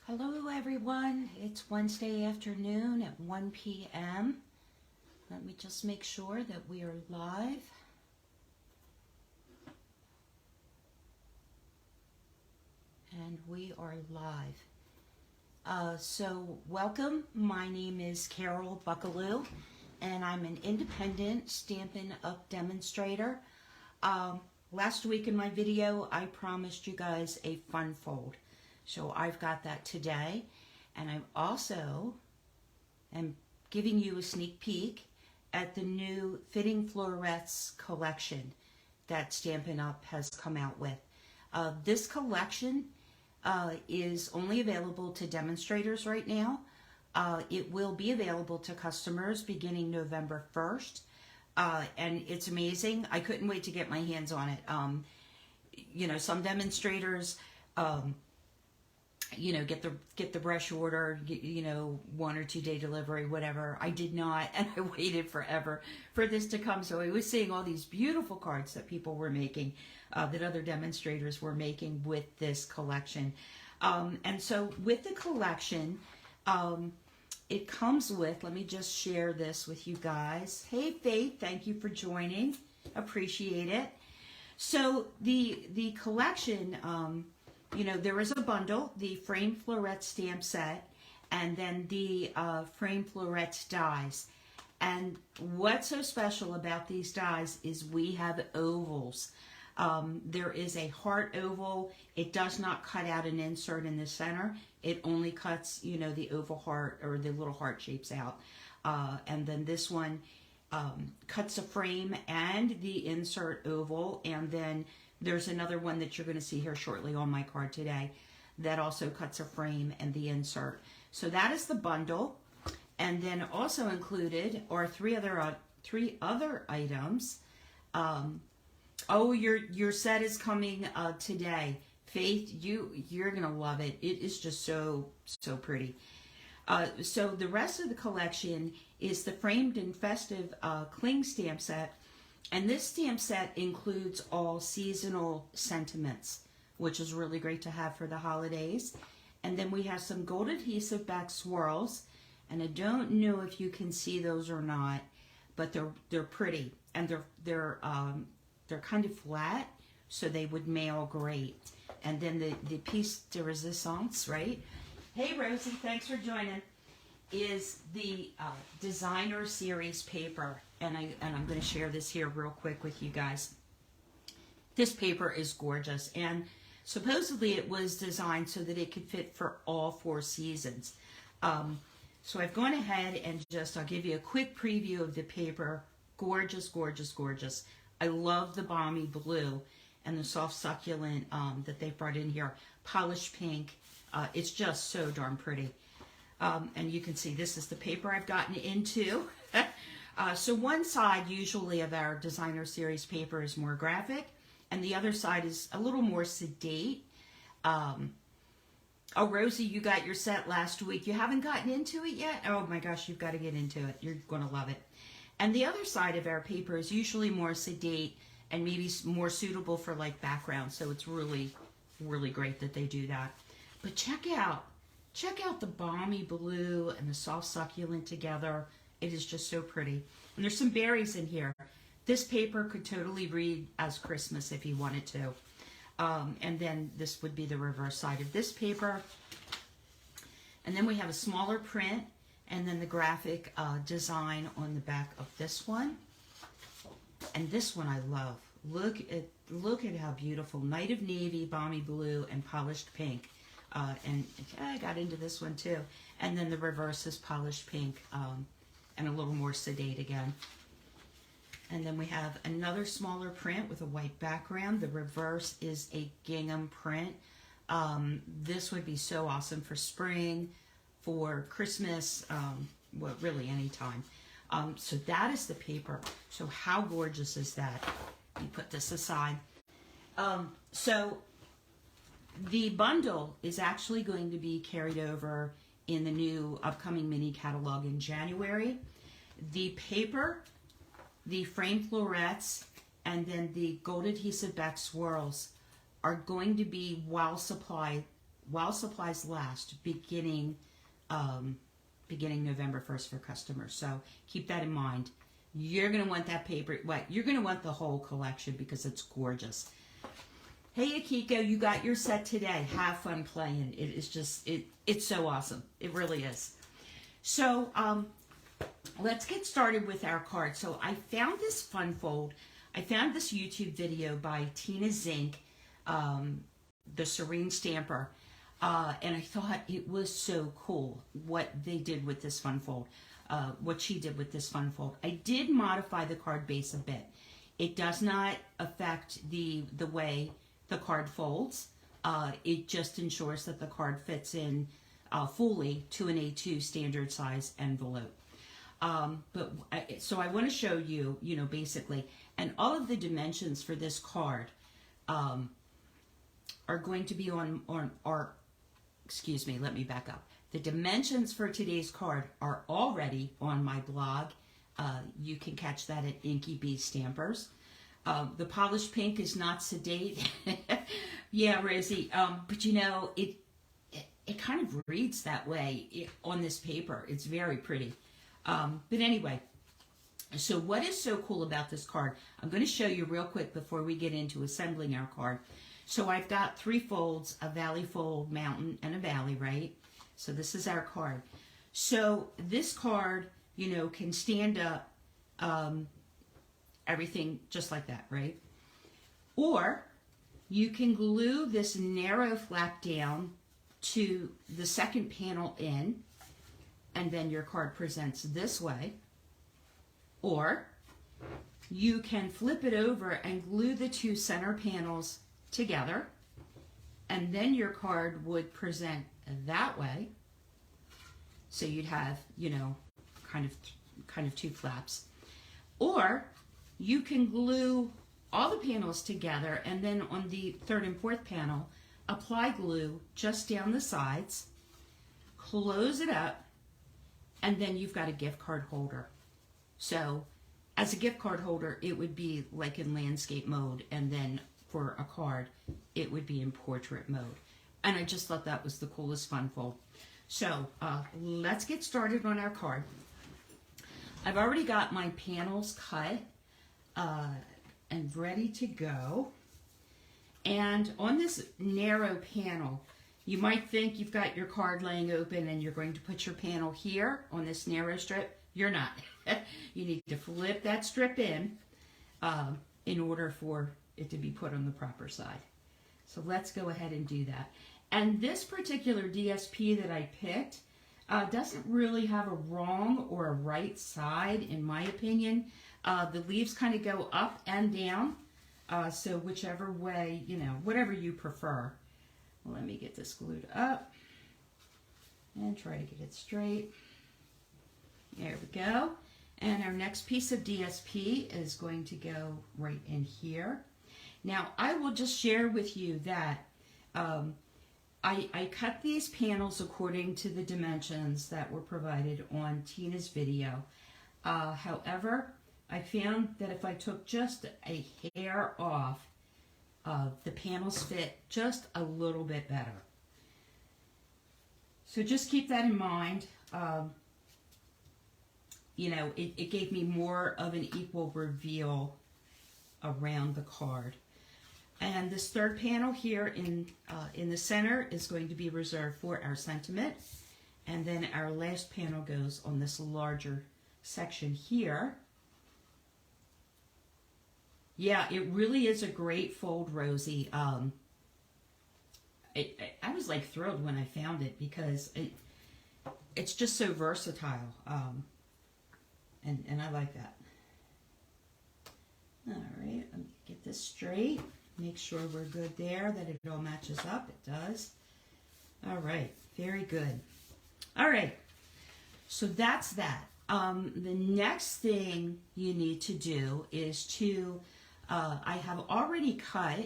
Hello everyone, it's Wednesday afternoon at 1 p.m. Let me just make sure that we are live. And we are live. So welcome, my name is Carol Buckalew and I'm an independent Stampin' Up! Demonstrator. Last week in my video I promised you guys a fun fold. So I've got that today, and I also am giving you a sneak peek at the new Fitting Florets collection that Stampin' Up! Has come out with. This collection is only available to demonstrators right now. It will be available to customers beginning November 1st, and it's amazing. I couldn't wait to get my hands on it. You know, some demonstrators get the brush order, 1 or 2 day delivery, whatever. I did not, and I waited forever for this to come. So I was seeing all these beautiful cards that people were making, that other demonstrators were making with this collection. And so with the collection, it comes with, let me just share this with you guys. Hey Faith, thank you for joining. Appreciate it. So the collection, there is a bundle, the Frame Florets stamp set, and then the Frame Florets dies. And what's so special about these dies is we have ovals. There is a heart oval. It does not cut out an insert in the center. It only cuts, the oval heart or the little heart shapes out. And then this one cuts a frame and the insert oval, and then there's another one that you're going to see here shortly on my card today that also cuts a frame and the insert. So that is the bundle. And then also included are three other items. Oh, your set is coming today. Faith, you're going to love it. It is just so pretty. So the rest of the collection is the Framed and Festive Cling Stamp Set. And this stamp set includes all seasonal sentiments, which is really great to have for the holidays. And then we have some gold adhesive back swirls, and I don't know if you can see those or not, but they're pretty, and they're kind of flat, so they would mail great. And then the piece de resistance, right? Hey Rosie, thanks for joining. Is the designer series paper, and I'm going to share this here real quick with you guys. This paper is gorgeous, and supposedly it was designed so that it could fit for all 4 seasons. So I've gone ahead and I'll give you a quick preview of the paper. Gorgeous, gorgeous, gorgeous. I love the balmy blue and the soft succulent that they brought in here. Polished pink. It's just so darn pretty. And you can see this is the paper I've gotten into. So one side usually of our designer series paper is more graphic, and the other side is a little more sedate. Oh, Rosie, you got your set last week. You haven't gotten into it yet? Oh my gosh, you've got to get into it. You're going to love it. And the other side of our paper is usually more sedate and maybe more suitable for like background. So it's really, really great that they do that. But check out the balmy blue and the soft succulent together. It is just so pretty. And there's some berries in here. This paper could totally read as Christmas if you wanted to. And then this would be the reverse side of this paper. And then we have a smaller print, and then the graphic design on the back of this one. And this one I love. Look at how beautiful. Night of Navy, balmy blue, and polished pink. And I got into this one too. And then the reverse is polished pink, and a little more sedate again. And then we have another smaller print with a white background. The reverse is a gingham print. This would be so awesome for spring, for Christmas, well, really any time. So that is the paper. So how gorgeous is that? Let me put this aside. So the bundle is actually going to be carried over in the new upcoming mini catalog in January. The paper, the Frame Florets, and then the gold adhesive back swirls are going to be while supply while supplies last, beginning November 1st for customers. So keep that in mind. You're going to want that paper. You're going to want the whole collection because it's gorgeous. Hey, Akiko, you got your set today. Have fun playing. It is just, it's so awesome. It really is. So let's get started with our card. So I found this fun fold. I found this YouTube video by Tina Zink, the Serene Stamper, and I thought it was so cool what they did with this fun fold, what she did with this fun fold. I did modify the card base a bit. It does not affect the way the card folds. It just ensures that the card fits in fully to an A2 standard size envelope. So I want to show you, basically, and all of the dimensions for this card are going to be excuse me, let me back up. The dimensions for today's card are already on my blog. You can catch that at Inky Bee Stampers. The polished pink is not sedate. Yeah, Rosie, but it kind of reads that way on this paper. It's very pretty. But anyway, so what is so cool about this card? I'm going to show you real quick before we get into assembling our card. So I've got 3 folds, a valley fold, mountain, and a valley, right? So this is our card. So this card, can stand up, everything just like that, right? Or you can glue this narrow flap down to the second panel in, and then your card presents this way. Or you can flip it over and glue the 2 center panels together, and then your card would present that way. So you'd have, kind of 2 flaps. Or you can glue all the panels together, and then on the 3rd and 4th panel, apply glue just down the sides, close it up, and then you've got a gift card holder. So as a gift card holder, it would be like in landscape mode, and then for a card, it would be in portrait mode. And I just thought that was the coolest fun fold. So let's get started on our card. I've already got my panels cut and ready to go. And on this narrow panel, you might think you've got your card laying open and you're going to put your panel here on this narrow strip. You're not. You need to flip that strip in order for it to be put on the proper side. So let's go ahead and do that. And this particular DSP that I picked doesn't really have a wrong or a right side, in my opinion. The leaves kind of go up and down. So whichever way, whatever you prefer. Let me get this glued up and try to get it straight. There we go. And our next piece of DSP is going to go right in here. Now, I will just share with you that I cut these panels according to the dimensions that were provided on Tina's video. However, I found that if I took just a hair off, the panels fit just a little bit better. So just keep that in mind. It gave me more of an equal reveal around the card. And this 3rd panel here in the center is going to be reserved for our sentiment. And then our last panel goes on this larger section here. Yeah, it really is a great fold, Rosie. I was like thrilled when I found it because it's just so versatile. And I like that. All right, let me get this straight. Make sure we're good there, that it all matches up. It does. All right, very good. All right, so that's that. The next thing you need to do is to, I have already cut,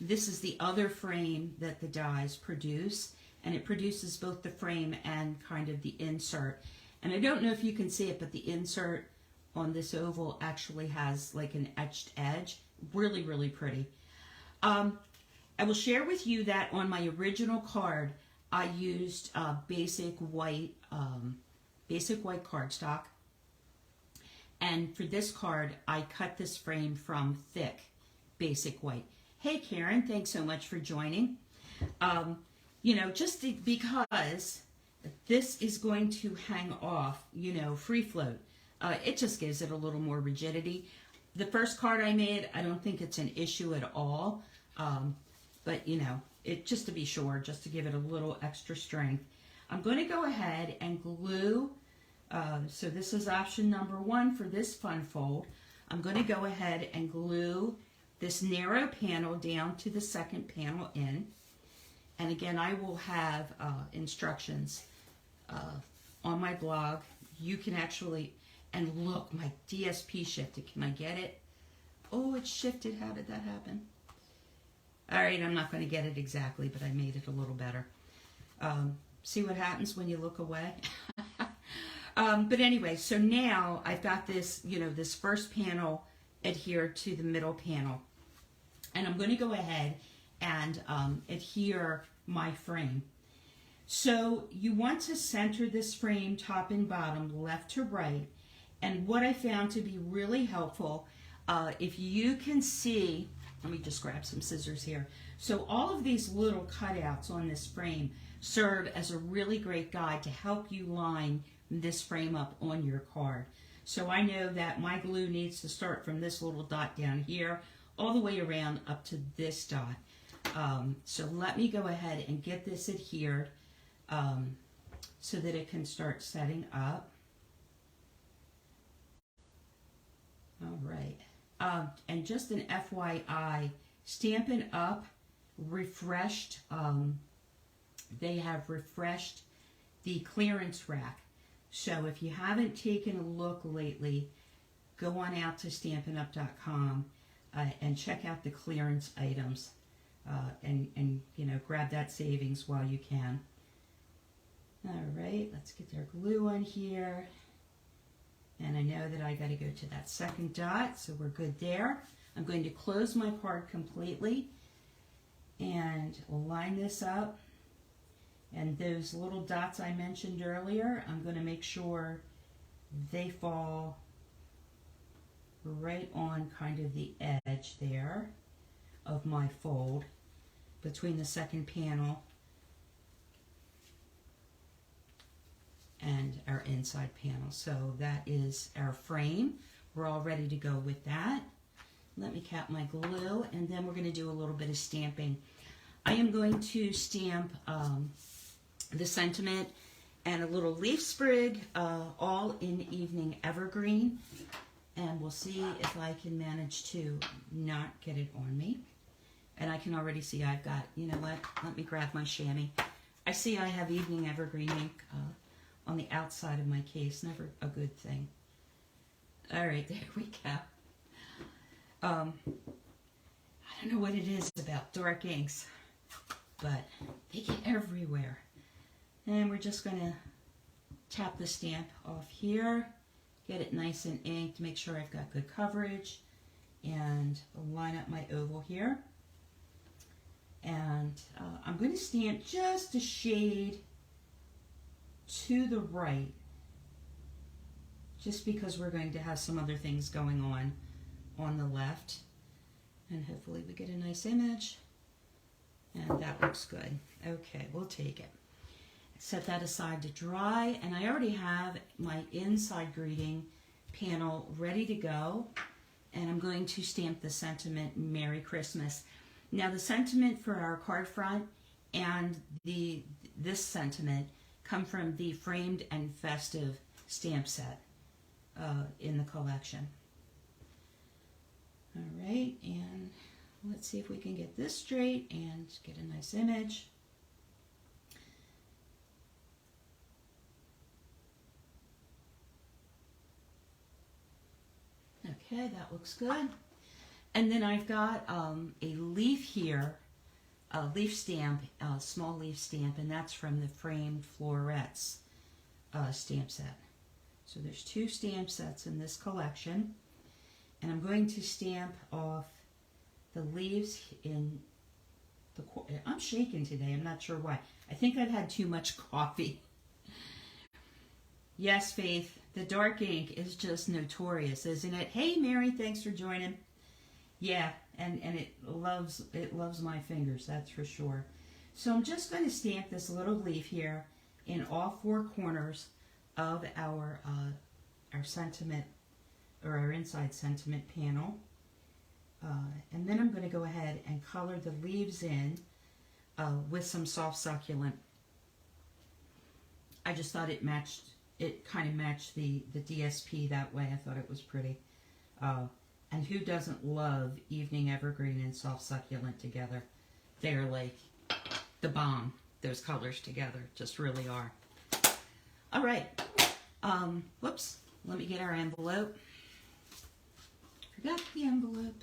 this is the other frame that the dies produce, and it produces both the frame and kind of the insert. And I don't know if you can see it, but the insert on this oval actually has like an etched edge. Really, really pretty. I will share with you that on my original card, I used basic white cardstock. And for this card, I cut this frame from thick basic white. Hey Karen, thanks so much for joining. Because this is going to hang off, free float. It just gives it a little more rigidity. The first card I made, I don't think it's an issue at all. But it just to be sure, just to give it a little extra strength. I'm going to go ahead and glue. So this is option number 1 for this fun fold. I'm going to go ahead and glue this narrow panel down to the second panel in. And again, I will have instructions on my blog. You can actually, and look, my DSP shifted. Can I get it? Oh, it shifted. How did that happen? All right, I'm not going to get it exactly, but I made it a little better. See what happens when you look away? But anyway, so now I've got this, this first panel adhered to the middle panel. And I'm going to go ahead and adhere my frame. So you want to center this frame top and bottom, left to right. And what I found to be really helpful, if you can see, let me just grab some scissors here. So all of these little cutouts on this frame serve as a really great guide to help you line this frame up on your card. So I know that my glue needs to start from this little dot down here all the way around up to this dot. So let me go ahead and get this adhered so that it can start setting up. All right. And just an FYI, Stampin' Up! Refreshed, they have refreshed the clearance rack. So if you haven't taken a look lately, go on out to StampinUp.com and check out the clearance items and grab that savings while you can. All right, let's get our glue on here. And I know that I got to go to that second dot, so we're good there. I'm going to close my card completely and line this up. And those little dots I mentioned earlier, I'm going to make sure they fall right on kind of the edge there of my fold between the second panel and our inside panel. So that is our frame. We're all ready to go with that. Let me cap my glue, and then we're going to do a little bit of stamping. I am going to stamp the sentiment and a little leaf sprig, all in Evening Evergreen. And we'll see if I can manage to not get it on me. And I can already see I've got, you know what, let me grab my chamois. I see I have Evening Evergreen ink on the outside of my case. Never a good thing. All right, there we go. I don't know what it is about dark inks, but they get everywhere. And we're just going to tap the stamp off here, get it nice and inked, make sure I've got good coverage, and line up my oval here. And I'm going to stamp just a shade to the right, just because we're going to have some other things going on the left. And hopefully we get a nice image. And that looks good. Okay, we'll take it. Set that aside to dry, and I already have my inside greeting panel ready to go, and I'm going to stamp the sentiment Merry Christmas. Now the sentiment for our card front and this sentiment come from the Framed and Festive stamp set in the collection. All right, and let's see if we can get this straight and get a nice image. Okay, that looks good. And then I've got a leaf here, a leaf stamp, a small leaf stamp, and that's from the Framed Florets stamp set. So there's 2 stamp sets in this collection. And I'm going to stamp off the leaves in I'm shaking today. I'm not sure why. I think I've had too much coffee. Yes, Faith, the dark ink is just notorious, isn't it? Hey, Mary, thanks for joining. Yeah, and it loves my fingers, that's for sure. So I'm just going to stamp this little leaf here in all four corners of our sentiment, or our inside sentiment panel. And then I'm going to go ahead and color the leaves in with some soft succulent. I just thought it kind of matched the DSP that way. I thought it was pretty. And who doesn't love evening evergreen and soft succulent together? They're like the bomb. Those colors together just really are. All right. Whoops. Let me get our envelope. Forgot the envelope.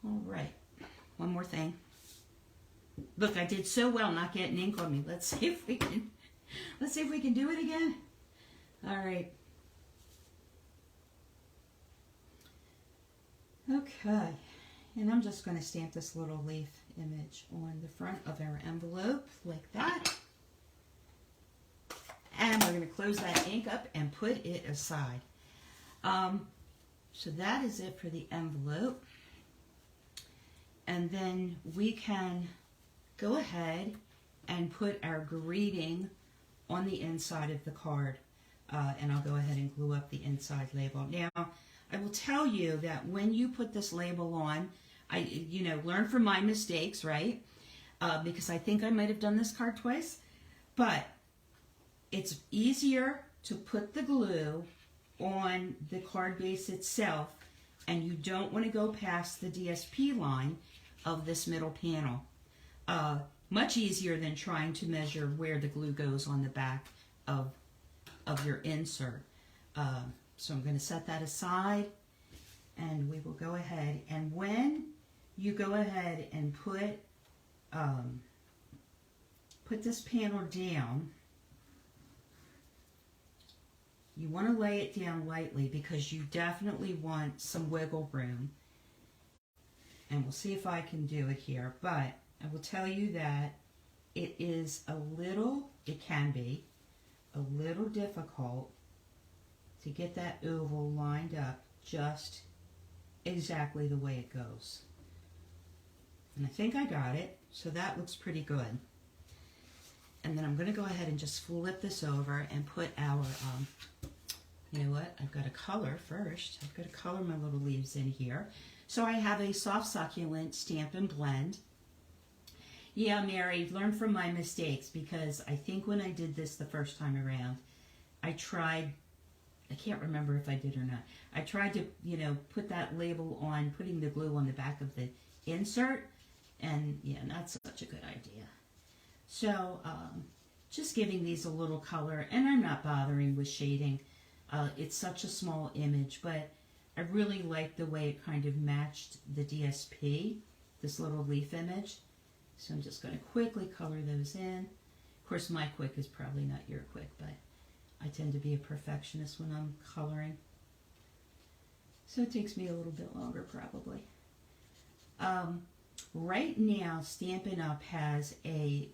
All right. One more thing. Look, I did so well not getting ink on me. Let's see if we can do it again. All right. Okay. And I'm just going to stamp this little leaf image on the front of our envelope like that. And we're going to close that ink up and put it aside. So that is it for the envelope. And then we can go ahead and put our greeting on the inside of the card. And I'll go ahead and glue up the inside label. Now, I will tell you that when you put this label on, learn from my mistakes, right? Because I think I might have done this card twice. But it's easier to put the glue on the card base itself, and you don't want to go past the DSP line of this middle panel. Much easier than trying to measure where the glue goes on the back of your insert. So I'm going to set that aside, and we will go ahead, and when you go ahead and put this panel down, you want to lay it down lightly because you definitely want some wiggle room. And we'll see if I can do it here. But I will tell you that it can be a little difficult to get that oval lined up just exactly the way it goes. And I think I got it, so that looks pretty good. And then I'm going to go ahead and just flip this over and put our, you know what, I've got to color first. I've got to color my little leaves in here. So I have a soft succulent Stampin' Blend. Yeah, Mary, learn from my mistakes, because I think when I did this the first time around, I can't remember if I did or not. I tried to, put that label on, putting the glue on the back of the insert, and yeah, not such a good idea. So just giving these a little color, and I'm not bothering with shading. It's such a small image, but I really like the way it kind of matched the DSP, this little leaf image. So I'm just going to quickly color those in. Of course, my quick is probably not your quick, but I tend to be a perfectionist when I'm coloring. So it takes me a little bit longer, probably. Right now, Stampin' Up! Has a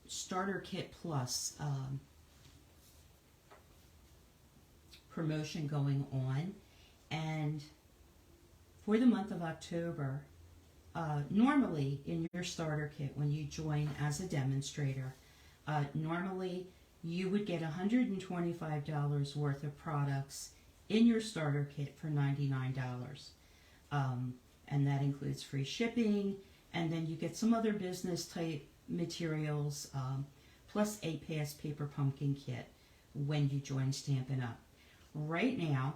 Starter Kit Plus promotion going on, and for the month of October, normally in your starter kit, when you join as a demonstrator, normally you would get $125 worth of products in your starter kit for $99. And that includes free shipping, and then you get some other business type materials, plus a past paper pumpkin kit when you join Stampin' Up! Right now,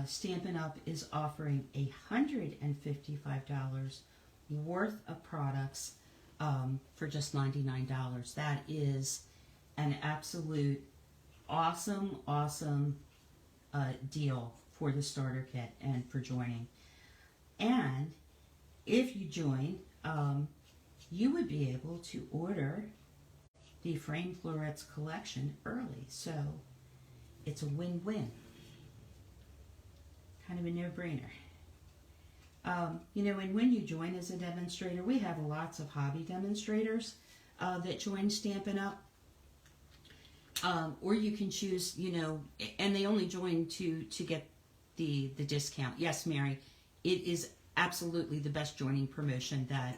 Stampin' Up! Is offering $155 worth of products for just $99. That is an absolute awesome deal for the starter kit and for joining. And if you join, you would be able to order the Framed Florets collection early. So it's a win-win. Kind of a no-brainer. You know, and when you join as a demonstrator, we have lots of hobby demonstrators that join Stampin' Up. Or you can choose, you know, and they only join to get the discount. Yes, Mary, it is absolutely the best joining promotion that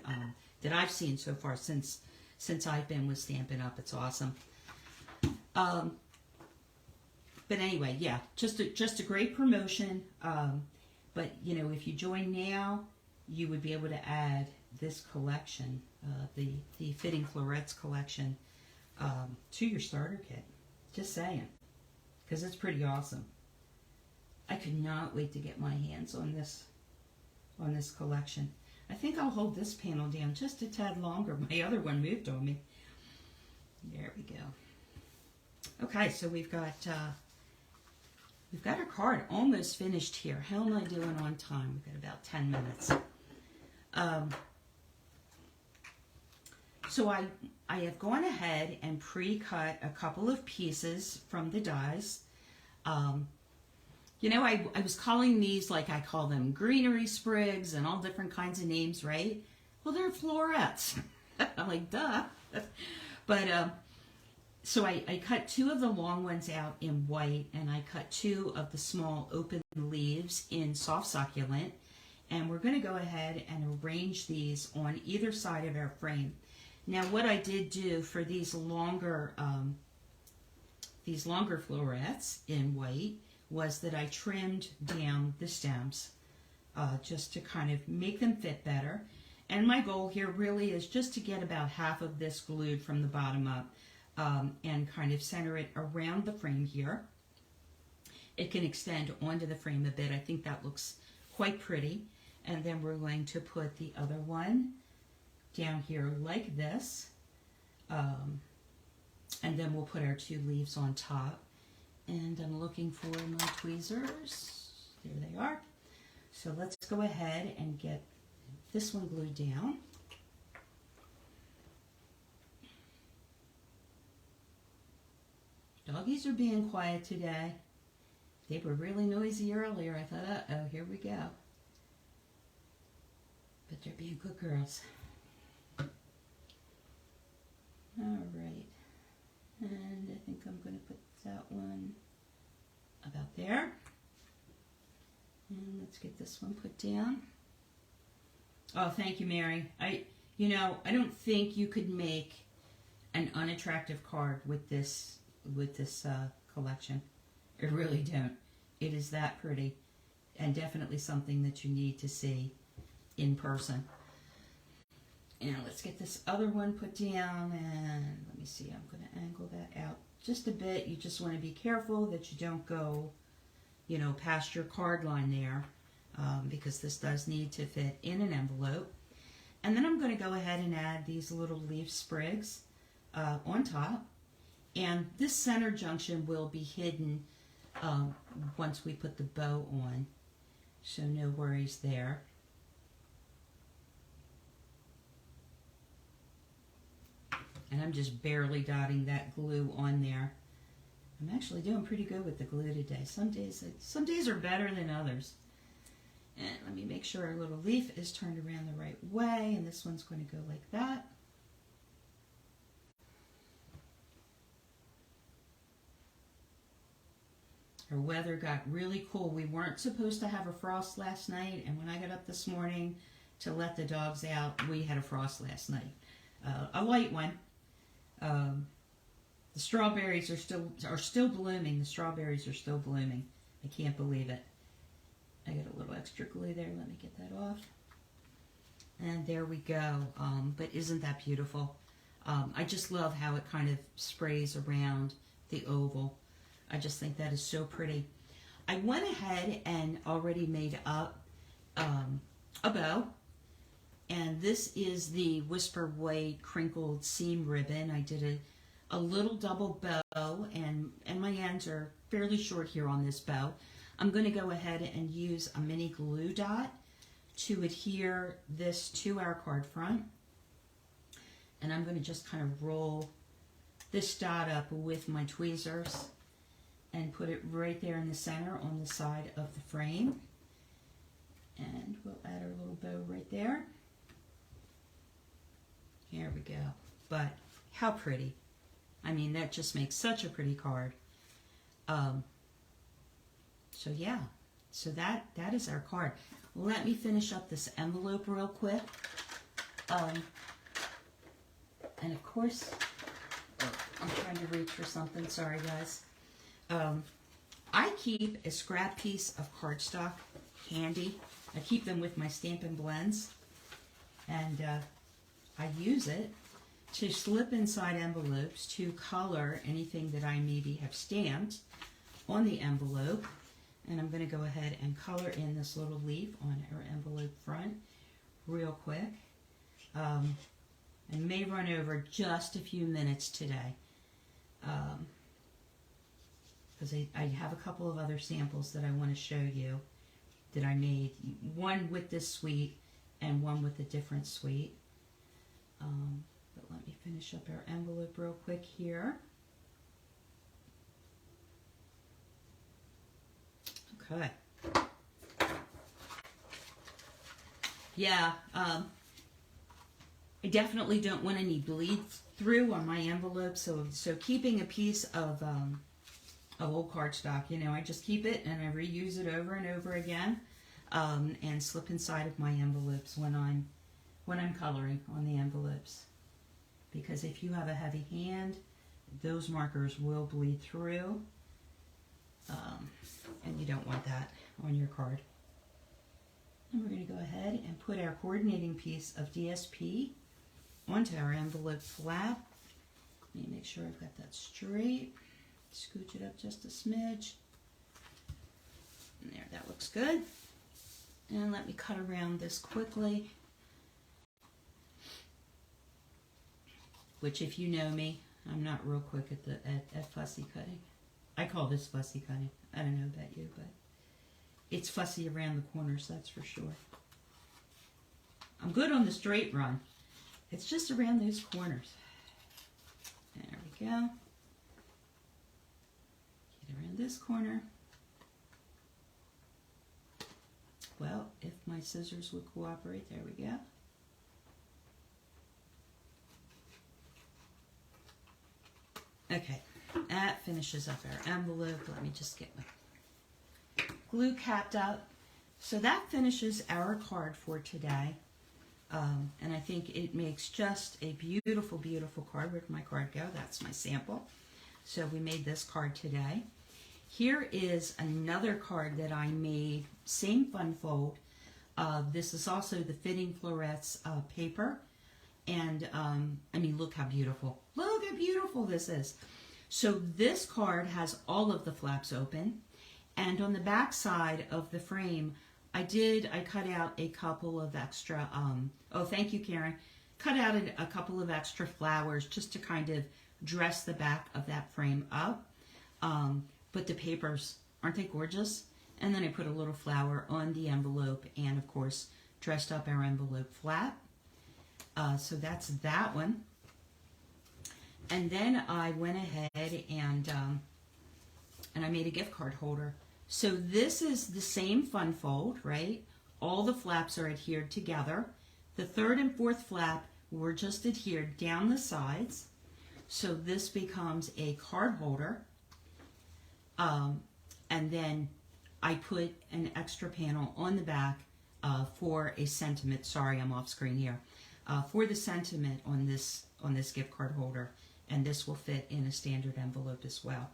that I've seen so far since I've been with Stampin' Up. It's awesome. But anyway, yeah, just a great promotion. But you know, if you join now, you would be able to add this collection, the Fitting Florets collection, to your starter kit. Just saying, because it's pretty awesome. I could not wait to get my hands on this collection. I think I'll hold this panel down just a tad longer. My other one moved on me. There we go. Okay, so we've got our card almost finished here. How am I doing on time? We've got about 10 minutes. So I have gone ahead and pre-cut a couple of pieces from the dies. You know, I was calling these, like I call them greenery sprigs and all different kinds of names, right? Well, they're florets. I'm like, duh. But, so I cut two of the long ones out in white, and I cut two of the small open leaves in soft succulent. And we're going to go ahead and arrange these on either side of our frame. Now, what I did do for these longer florets in white was that I trimmed down the stems just to kind of make them fit better. And my goal here really is just to get about half of this glued from the bottom up and kind of center it around the frame here. It can extend onto the frame a bit. I think that looks quite pretty. And then we're going to put the other one down here like this. And then we'll put our two leaves on top. And I'm looking for my tweezers. There they are. So let's go ahead and get this one glued down. Doggies are being quiet today. They were really noisy earlier. I thought, uh-oh, here we go. But they're being good girls. All right. And I think I'm going to put that one about there. And let's get this one put down. Oh, thank you, Mary. You know, I don't think you could make an unattractive card with this collection. I really don't. It is that pretty, and definitely something that you need to see in person. And let's get this other one put down, and let me see, I'm going to angle that out just a bit. You just want to be careful that you don't go, you know, past your card line there, because this does need to fit in an envelope. And then I'm going to go ahead and add these little leaf sprigs on top. And this center junction will be hidden once we put the bow on, so no worries there. And I'm just barely dotting that glue on there. I'm actually doing pretty good with the glue today. Some days are better than others. And let me make sure our little leaf is turned around the right way, and this one's going to go like that. Our weather got really cool. We weren't supposed to have a frost last night, and when I got up this morning to let the dogs out, we had a frost last night. A light one. The strawberries are still blooming. The strawberries are still blooming. I can't believe it. I got a little extra glue there. Let me get that off. And there we go. But isn't that beautiful? I just love how it kind of sprays around the oval. I just think that is so pretty. I went ahead and already made up a bow. And this is the Whisper White crinkled seam ribbon. I did a little double bow, and my ends are fairly short here on this bow. I'm going to go ahead and use a mini glue dot to adhere this to our card front. And I'm going to just kind of roll this dot up with my tweezers and put it right there in the center on the side of the frame. And we'll add our little bow right there. There we go. But how pretty. I mean, that just makes such a pretty card. So yeah, so that is our card. Let me finish up this envelope real quick. And of course, I'm trying to reach for something. Sorry, guys. I keep a scrap piece of cardstock handy. I keep them with my Stampin' blends. And I use it to slip inside envelopes to color anything that I maybe have stamped on the envelope. And I'm going to go ahead and color in this little leaf on our envelope front real quick. And may run over just a few minutes today. Because I have a couple of other samples that I want to show you that I made. One with this suite and one with a different suite. But let me finish up our envelope real quick here. Okay. Yeah, I definitely don't want any bleed through on my envelope, so keeping a piece of old cardstock, you know, I just keep it and I reuse it over and over again, and slip inside of my envelopes when I'm coloring on the envelopes, because if you have a heavy hand, those markers will bleed through, and you don't want that on your card. And we're going to go ahead and put our coordinating piece of DSP onto our envelope flap. Let me make sure I've got that straight. Scooch it up just a smidge. And there, that looks good. And let me cut around this quickly. Which, if you know me, I'm not real quick at fussy cutting. I call this fussy cutting. I don't know about you, but it's fussy around the corners, that's for sure. I'm good on the straight run. It's just around those corners. There we go. Get around this corner. Well, if my scissors would cooperate, there we go. Okay, that finishes up our envelope. Let me just get my glue capped up. So that finishes our card for today. And I think it makes just a beautiful, beautiful card. Where'd my card go? That's my sample. So we made this card today. Here is another card that I made, same fun fold. This is also the Fitting Florets paper. And I mean, look how beautiful. Look how beautiful this is. So this card has all of the flaps open. And on the back side of the frame, I cut out a couple of extra, oh, thank you, Karen. Cut out a couple of extra flowers just to kind of dress the back of that frame up. But the papers, aren't they gorgeous? And then I put a little flower on the envelope and, of course, dressed up our envelope flap. So that's that one. And then I went ahead and I made a gift card holder. So this is the same fun fold, right? All the flaps are adhered together. The third and fourth flap were just adhered down the sides. So this becomes a card holder. And then I put an extra panel on the back for a sentiment. Sorry, I'm off screen here. For the sentiment on this gift card holder. And this will fit in a standard envelope as well.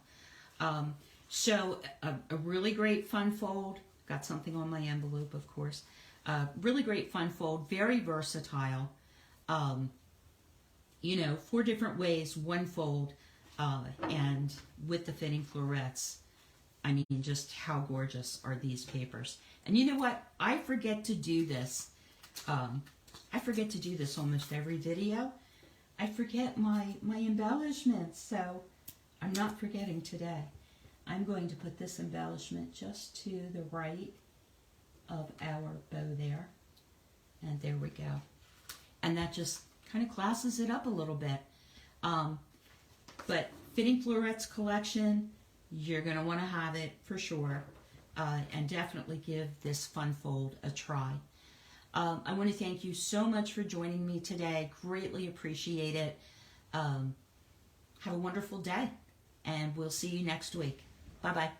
So a really great fun fold. Got something on my envelope, of course. Really great fun fold. Very versatile. You know, 4 different ways, one fold. And with the Fitting Florets. I mean, just how gorgeous are these papers. And you know what? I forget to do this. I forget to do this almost every video. I forget my embellishments. So I'm not forgetting today. I'm going to put this embellishment just to the right of our bow there. And there we go. And that just kind of classes it up a little bit. But Fitting Florets collection, you're going to want to have it for sure. and definitely give this fun fold a try. I want to thank you so much for joining me today. Greatly appreciate it. Have a wonderful day, and we'll see you next week. Bye-bye.